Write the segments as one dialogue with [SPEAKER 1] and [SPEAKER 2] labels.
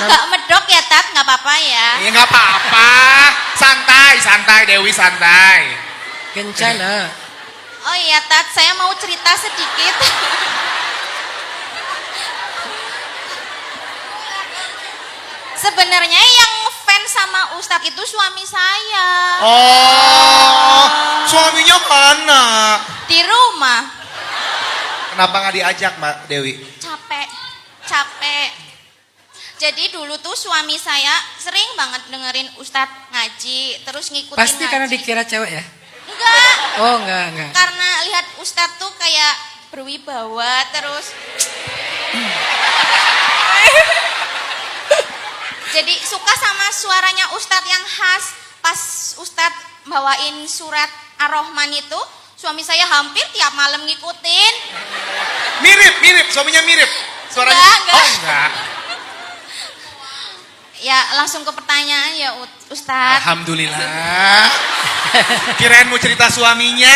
[SPEAKER 1] Agak medok ya Tat, nggak apa-apa ya.
[SPEAKER 2] Iya nggak apa-apa. Santai Dewi santai.
[SPEAKER 3] Kencana.
[SPEAKER 1] Oh iya Tat, saya mau cerita sedikit. Sebenarnya yang fans sama Ustadz itu suami saya.
[SPEAKER 2] Oh, suaminya mana?
[SPEAKER 1] Di rumah.
[SPEAKER 2] Kenapa nggak diajak Mbak Dewi?
[SPEAKER 1] Capek. Jadi dulu tuh suami saya sering banget dengerin Ustadz ngaji, terus ngikutin
[SPEAKER 3] Pasti
[SPEAKER 1] ngaji.
[SPEAKER 3] karena dikira cewek ya?
[SPEAKER 1] Enggak.
[SPEAKER 3] Oh enggak.
[SPEAKER 1] Karena lihat Ustadz tuh kayak berwibawa terus. Jadi suka sama suaranya Ustadz yang khas. Pas Ustadz bawain surat Ar-Rahman itu, suami saya hampir tiap malam ngikutin.
[SPEAKER 2] Mirip, suaminya mirip. Suaranya.
[SPEAKER 1] Enggak.
[SPEAKER 2] Oh enggak.
[SPEAKER 1] Ya langsung ke pertanyaan ya Ustadz.
[SPEAKER 2] Alhamdulillah. Kirain mau cerita suaminya.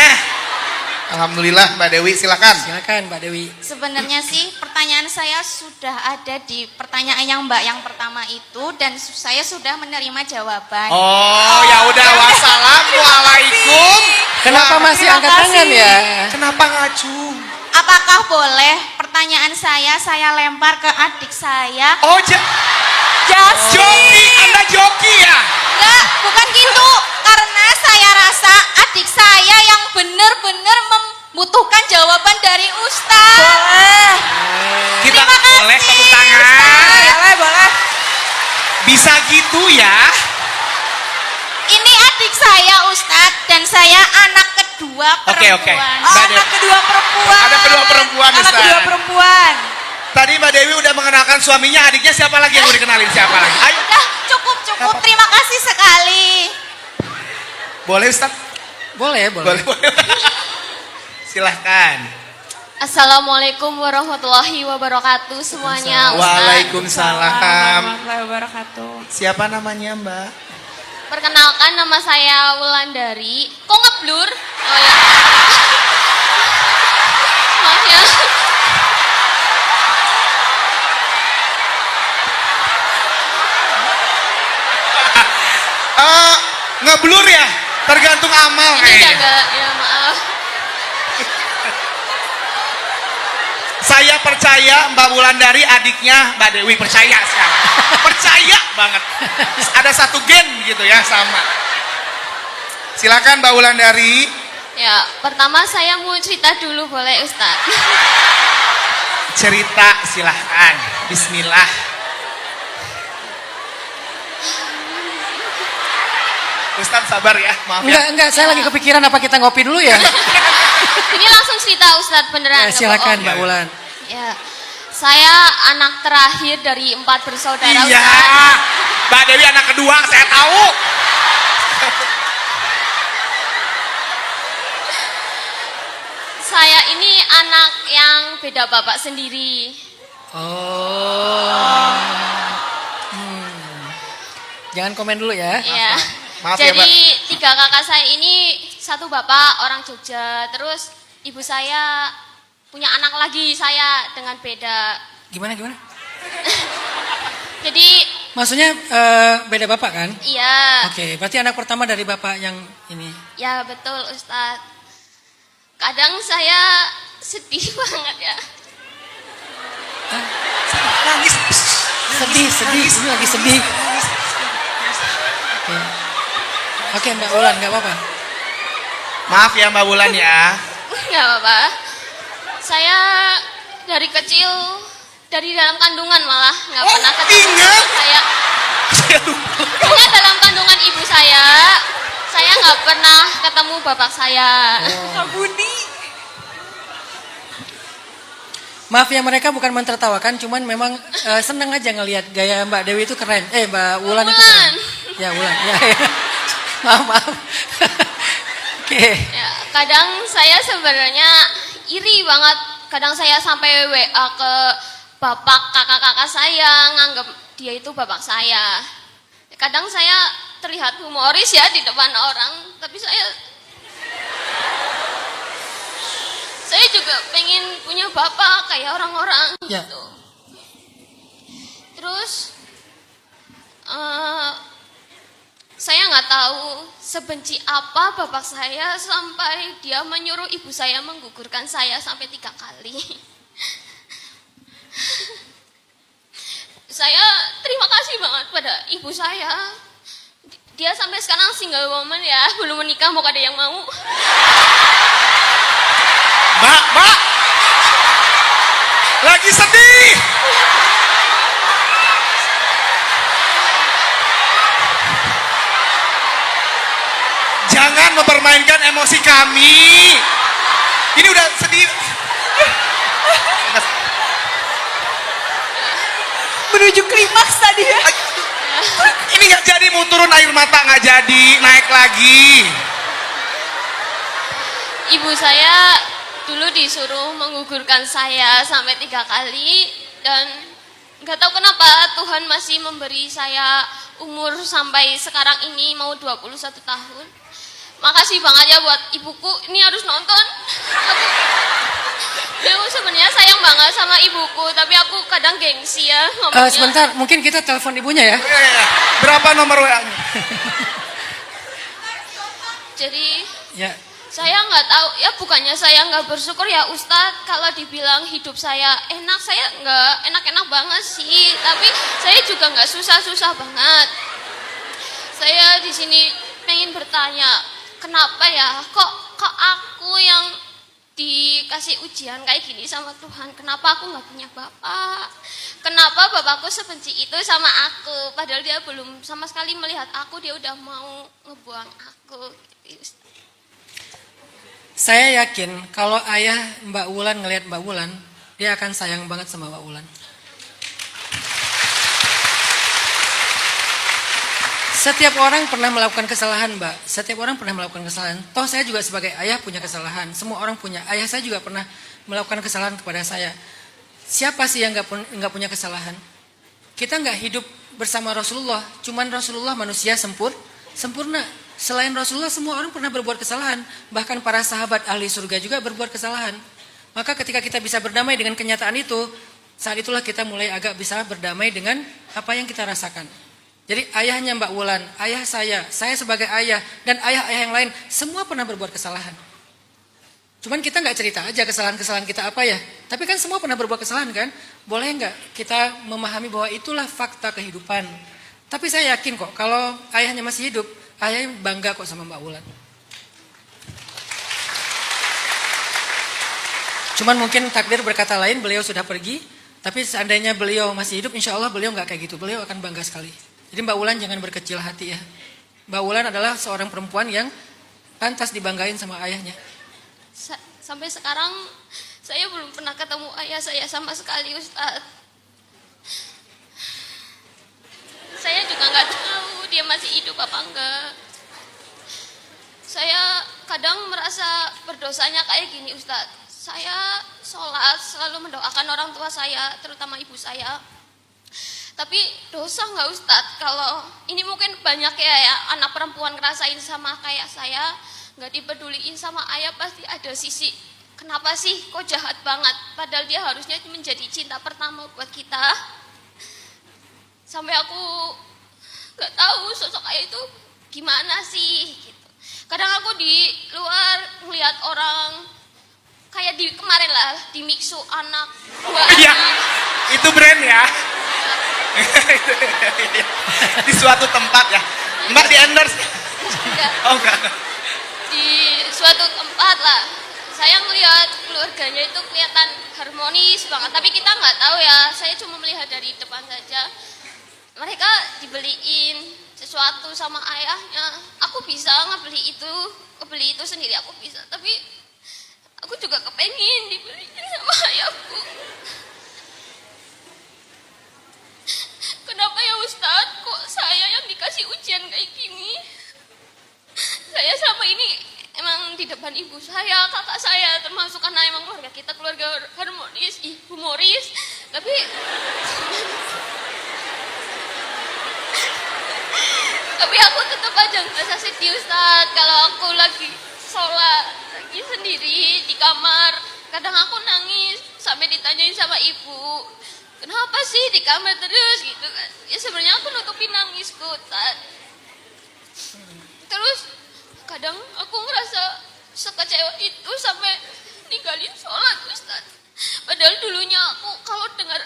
[SPEAKER 2] Alhamdulillah Mbak Dewi silakan.
[SPEAKER 3] Silakan Mbak Dewi.
[SPEAKER 1] Sebenarnya sih pertanyaan saya sudah ada di pertanyaan yang Mbak yang pertama itu dan saya sudah menerima jawaban.
[SPEAKER 2] Oh ya udah wassalamualaikum.
[SPEAKER 3] Kenapa masih angkat tangan ya?
[SPEAKER 2] Kenapa ngacung?
[SPEAKER 1] Apakah boleh pertanyaan saya lempar ke adik saya?
[SPEAKER 2] Oh
[SPEAKER 1] Jasi.
[SPEAKER 2] joki, Anda joki ya?
[SPEAKER 1] Enggak, bukan gitu. Karena saya rasa adik saya yang benar-benar membutuhkan jawaban dari Ustaz. Boleh.
[SPEAKER 2] Kita
[SPEAKER 1] Terima kasih,
[SPEAKER 2] boleh tepuk tangan.
[SPEAKER 1] Boleh.
[SPEAKER 2] Bisa gitu ya?
[SPEAKER 1] Ini adik saya Ustaz dan saya anak kedua perempuan.
[SPEAKER 2] Oke.
[SPEAKER 1] Oh, anak kedua perempuan.
[SPEAKER 2] Ada kedua perempuan
[SPEAKER 1] Anak
[SPEAKER 2] Ustaz.
[SPEAKER 1] kedua perempuan.
[SPEAKER 2] Tadi Mbak Dewi udah mengenalkan suaminya, adiknya siapa lagi yang mau dikenalin siapa lagi? Ayo.
[SPEAKER 1] Udah cukup. Terima kasih sekali.
[SPEAKER 2] Boleh Ustaz?
[SPEAKER 3] Boleh.
[SPEAKER 2] Silahkan.
[SPEAKER 4] Assalamualaikum warahmatullahi wabarakatuh semuanya.
[SPEAKER 2] Waalaikumsalam.
[SPEAKER 1] Warahmatullahi wabarakatuh.
[SPEAKER 2] Siapa namanya Mbak?
[SPEAKER 4] Perkenalkan nama saya Wulandari. Kok ngeblur? Oh ya. Maaf ya.
[SPEAKER 2] Ngeblur ya? Tergantung amal
[SPEAKER 4] Ini
[SPEAKER 2] kayaknya.
[SPEAKER 4] jaga ya maaf.
[SPEAKER 2] Saya percaya Mbak Wulandari adiknya Mbak Dewi percaya sekarang. Percaya banget. Ada satu gen gitu ya sama. Silakan Mbak Wulandari.
[SPEAKER 4] Ya, pertama saya mau cerita dulu boleh Ustadz?
[SPEAKER 2] Cerita silahkan. Bismillah. Ustaz sabar ya, maaf ya.
[SPEAKER 3] Enggak, saya lagi kepikiran apa kita ngopi dulu ya?
[SPEAKER 4] Ini langsung cerita Ustadz beneran.
[SPEAKER 3] Ya, silakan
[SPEAKER 4] nggak
[SPEAKER 3] Mbak
[SPEAKER 4] bohong.
[SPEAKER 3] Wulan.
[SPEAKER 4] Ya, saya anak terakhir dari 4 bersaudara
[SPEAKER 2] Iya.
[SPEAKER 4] Ustadz.
[SPEAKER 2] Mbak Dewi anak kedua, saya tahu.
[SPEAKER 4] Saya ini anak yang beda bapak sendiri.
[SPEAKER 3] Oh. Jangan komen dulu ya.
[SPEAKER 4] Iya.
[SPEAKER 2] Maaf ya,
[SPEAKER 4] Jadi 3 kakak saya ini, 1 bapak orang Jogja, terus ibu saya punya anak lagi saya dengan beda.
[SPEAKER 3] Gimana?
[SPEAKER 4] Jadi
[SPEAKER 3] Maksudnya beda bapak kan?
[SPEAKER 4] iya.
[SPEAKER 3] Oke, berarti anak pertama dari bapak yang ini.
[SPEAKER 4] Ya betul Ustadz. Kadang saya sedih banget ya.
[SPEAKER 2] Nangis.
[SPEAKER 3] Sedih. Ini lagi sedih. Oke, Mbak Wulan, nggak apa-apa.
[SPEAKER 2] Maaf ya Mbak Wulan ya.
[SPEAKER 4] Nggak apa-apa. Saya dari kecil, dari dalam kandungan malah nggak pernah ketemu
[SPEAKER 2] ingat?
[SPEAKER 4] bapak saya.
[SPEAKER 2] Saya lupa.
[SPEAKER 4] Hanya dalam kandungan ibu saya nggak pernah ketemu bapak saya.
[SPEAKER 3] Maaf ya, mereka bukan mentertawakan, cuman memang seneng aja ngelihat gaya Mbak Dewi itu keren. Mbak Wulan itu keren. Ya Wulan. Ya. Maaf. Oke.
[SPEAKER 4] Ya, kadang saya sebenarnya iri banget. Kadang saya sampai WA ke bapak kakak-kakak saya, nganggap dia itu bapak saya. Kadang saya terlihat humoris ya di depan orang, tapi saya juga pengen punya bapak kayak orang-orang
[SPEAKER 3] Ya.
[SPEAKER 4] gitu. Terus Eh, saya nggak tahu sebenci apa bapak saya sampai dia menyuruh ibu saya menggugurkan saya sampai 3 kali. Saya terima kasih banget pada ibu saya. Dia sampai sekarang single woman ya, belum menikah, mau ada yang mau.
[SPEAKER 2] Mbak, lagi sedih. Jangan mempermainkan emosi kami. Ini udah sedih.
[SPEAKER 5] Menuju klimaks tadi ya.
[SPEAKER 2] Ini nggak jadi, mau turun air mata nggak jadi, naik lagi.
[SPEAKER 4] Ibu saya dulu disuruh menggugurkan saya sampai 3 kali dan nggak tahu kenapa Tuhan masih memberi saya umur sampai sekarang ini mau 21 tahun. Makasih banget ya buat ibuku, ini harus nonton. Aku sebenarnya sayang banget sama ibuku, tapi aku kadang gengsi ya ngomongnya.
[SPEAKER 3] Sebentar, mungkin kita telepon ibunya ya.
[SPEAKER 2] Berapa nomor WA-nya?
[SPEAKER 4] Jadi
[SPEAKER 3] Ya.
[SPEAKER 4] saya nggak tahu ya, bukannya saya nggak bersyukur ya Ustadz, kalau dibilang hidup saya enak, saya nggak enak-enak banget sih, tapi saya juga nggak susah-susah banget. Saya di sini pengen bertanya, kenapa ya kok aku yang dikasih ujian kayak gini sama Tuhan? Kenapa aku nggak punya bapak? Kenapa bapakku sebenci itu sama aku? Padahal dia belum sama sekali melihat aku, dia udah mau ngebuang aku.
[SPEAKER 3] Saya yakin kalau ayah Mbak Wulan ngelihat Mbak Wulan, dia akan sayang banget sama Mbak Wulan. Setiap orang pernah melakukan kesalahan, Mbak. Setiap orang pernah melakukan kesalahan. Toh saya juga sebagai ayah punya kesalahan. Semua orang punya. Ayah saya juga pernah melakukan kesalahan kepada saya. Siapa sih yang nggak punya kesalahan? Kita nggak hidup bersama Rasulullah. Cuman Rasulullah manusia sempurna. Selain Rasulullah, semua orang pernah berbuat kesalahan. Bahkan para sahabat ahli surga juga berbuat kesalahan. Maka ketika kita bisa berdamai dengan kenyataan itu, saat itulah kita mulai agak bisa berdamai dengan apa yang kita rasakan. Jadi ayahnya Mbak Wulan, ayah saya sebagai ayah, dan ayah-ayah yang lain, semua pernah berbuat kesalahan. Cuman kita nggak cerita aja kesalahan-kesalahan kita apa ya. Tapi kan semua pernah berbuat kesalahan kan? Boleh nggak kita memahami bahwa itulah fakta kehidupan. Tapi saya yakin kok, kalau ayahnya masih hidup, ayahnya bangga kok sama Mbak Wulan. Cuman mungkin takdir berkata lain, beliau sudah pergi. Tapi seandainya beliau masih hidup, insya Allah beliau nggak kayak gitu. Beliau akan bangga sekali. Jadi Mbak Wulan jangan berkecil hati ya. Mbak Wulan adalah seorang perempuan yang pantas dibanggain sama ayahnya.
[SPEAKER 4] Sampai sekarang saya belum pernah ketemu ayah saya sama sekali, Ustadz. Saya juga nggak tahu dia masih hidup apa enggak. Saya kadang merasa berdosanya kayak gini, Ustadz. Saya sholat selalu mendoakan orang tua saya, terutama ibu saya. Tapi dosa nggak Ustadz kalau ini mungkin banyak ya anak perempuan ngerasain sama kayak saya, nggak dipeduliin sama ayah, pasti ada sisi kenapa sih kok jahat banget, padahal dia harusnya menjadi cinta pertama buat kita. Sampai aku nggak tahu sosok ayah itu gimana sih gitu. Kadang aku di luar ngeliat orang kayak di kemarin lah di Mixu anak
[SPEAKER 2] Iya, itu brand ya. Di suatu tempat ya. Mbak di endorse. Oh enggak.
[SPEAKER 4] Di suatu tempat lah. Saya melihat keluarganya itu kelihatan harmonis banget. Tapi kita nggak tahu ya. Saya cuma melihat dari depan saja. Mereka dibeliin sesuatu sama ayahnya. Aku bisa ngebeli itu sendiri aku bisa. Tapi aku juga kepengen dibeliin sama ayahku. Kenapa ya Ustadz, kok saya yang dikasih ujian kayak gini? Saya selama ini emang di depan ibu saya, kakak saya, termasuk karena emang keluarga kita keluarga harmonis, humoris. Tapi aku tetap aja ngerasa sedih Ustadz. Kalau aku lagi sholat, lagi sendiri di kamar, kadang aku nangis sampai ditanyain sama ibu, kenapa sih di kamar terus gitu kan? Ya sebenarnya aku nutupin nangis gitu Ustaz. Terus kadang aku ngerasa sekecewa itu sampai ninggalin sholat Ustaz. Padahal dulunya aku kalau dengar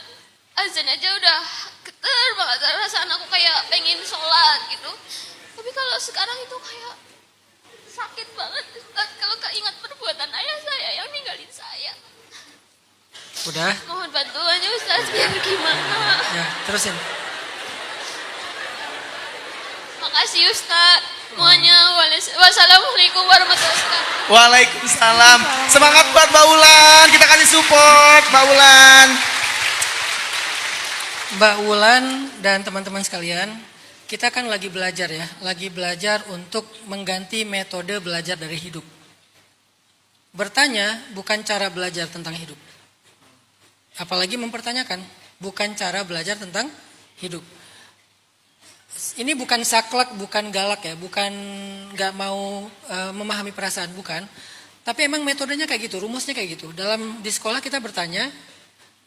[SPEAKER 4] azan aja udah geter banget, perasaan aku kayak pengen sholat gitu. Tapi kalau sekarang itu kayak sakit banget Ustaz kalau keingat perbuatan ayah saya yang ninggalin saya.
[SPEAKER 3] Udah?
[SPEAKER 4] Mohon bantuannya Ustaz, biar gimana.
[SPEAKER 3] Ya, terusin.
[SPEAKER 4] Makasih Ustaz. Semuanya. Wassalamualaikum warahmatullahi wabarakatuh.
[SPEAKER 2] Waalaikumsalam. Semangat buat Mbak Ulan. Kita kasih support Mbak Ulan.
[SPEAKER 3] Mbak Ulan dan teman-teman sekalian, kita kan lagi belajar ya, lagi belajar untuk mengganti metode belajar dari hidup. Bertanya bukan cara belajar tentang hidup. Apalagi mempertanyakan, bukan cara belajar tentang hidup. Ini bukan saklek, bukan galak ya, bukan gak mau memahami perasaan, bukan. Tapi emang metodenya kayak gitu, rumusnya kayak gitu. Di sekolah kita bertanya,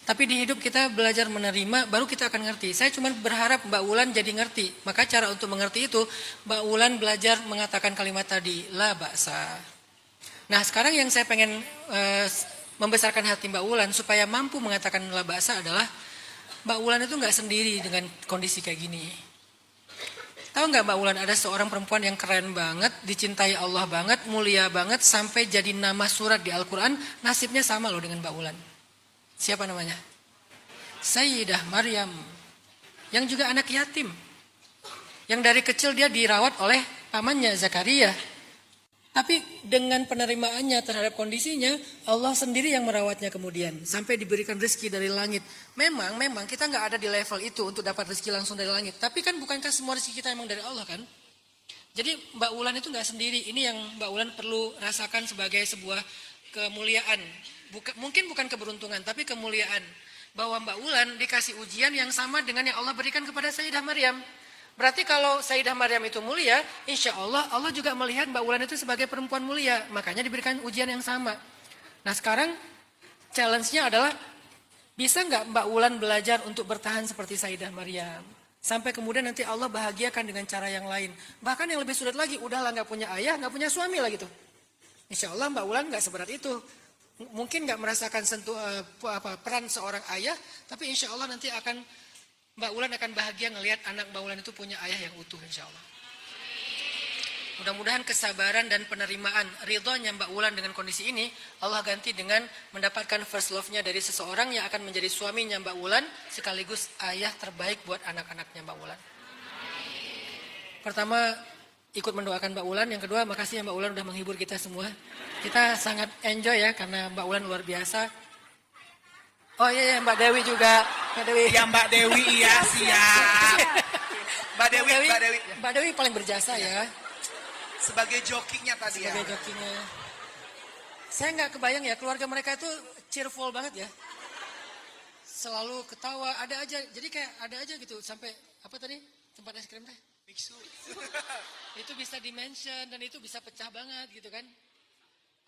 [SPEAKER 3] tapi di hidup kita belajar menerima, baru kita akan ngerti. Saya cuma berharap Mbak Ulan jadi ngerti. Maka cara untuk mengerti itu, Mbak Ulan belajar mengatakan kalimat tadi, la ba'sa. Nah sekarang yang saya pengen membesarkan hati Mbak Ulan supaya mampu mengatakan la ba'sa adalah, Mbak Ulan itu gak sendiri dengan kondisi kayak gini. Tahu nggak Mbak Ulan, ada seorang perempuan yang keren banget, dicintai Allah banget, mulia banget, sampai jadi nama surat di Al-Quran, nasibnya sama loh dengan Mbak Ulan. Siapa namanya? Sayyidah Maryam, yang juga anak yatim. Yang dari kecil dia dirawat oleh pamannya Zakaria. Tapi dengan penerimaannya terhadap kondisinya, Allah sendiri yang merawatnya kemudian. Sampai diberikan rezeki dari langit. Memang kita nggak ada di level itu untuk dapat rezeki langsung dari langit. Tapi kan bukankah semua rezeki kita emang dari Allah kan? Jadi Mbak Ulan itu nggak sendiri. Ini yang Mbak Ulan perlu rasakan sebagai sebuah kemuliaan. Mungkin bukan keberuntungan, tapi kemuliaan. Bahwa Mbak Ulan dikasih ujian yang sama dengan yang Allah berikan kepada Sayyidah Maryam. Berarti kalau Sayyidah Maryam itu mulia, insya Allah Allah juga melihat Mbak Ulan itu sebagai perempuan mulia. Makanya diberikan ujian yang sama. Nah sekarang challenge-nya adalah, bisa nggak Mbak Ulan belajar untuk bertahan seperti Sayyidah Maryam? Sampai kemudian nanti Allah bahagiakan dengan cara yang lain. Bahkan yang lebih sulit lagi, udahlah nggak punya ayah, nggak punya suami lah gitu. Insya Allah Mbak Ulan nggak seberat itu. Mungkin nggak merasakan peran seorang ayah, tapi insya Allah nanti Mbak Ulan akan bahagia ngelihat anak Mbak Ulan itu punya ayah yang utuh insya Allah. Mudah-mudahan kesabaran dan penerimaan ridhonya Mbak Ulan dengan kondisi ini, Allah ganti dengan mendapatkan first love-nya dari seseorang yang akan menjadi suaminya Mbak Ulan, sekaligus ayah terbaik buat anak-anaknya Mbak Ulan. Pertama, ikut mendoakan Mbak Ulan. Yang kedua, makasih ya Mbak Ulan udah menghibur kita semua. Kita sangat enjoy ya, karena Mbak Ulan luar biasa. Oh iya, Mbak Dewi juga. Mbak Dewi.
[SPEAKER 2] Ya Mbak Dewi, iya siap. Mbak Dewi
[SPEAKER 3] paling berjasa ya.
[SPEAKER 2] Sebagai jokinya tadi ya.
[SPEAKER 3] Sebagai jokinya. Saya nggak kebayang ya, keluarga mereka itu cheerful banget ya. Selalu ketawa, ada aja. Jadi kayak ada aja gitu. Sampai, apa tadi? Tempat es krim teh?
[SPEAKER 2] Biksu.
[SPEAKER 3] Itu bisa dimention dan itu bisa pecah banget gitu kan.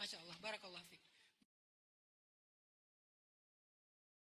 [SPEAKER 3] Masya Allah, barakallah fiik.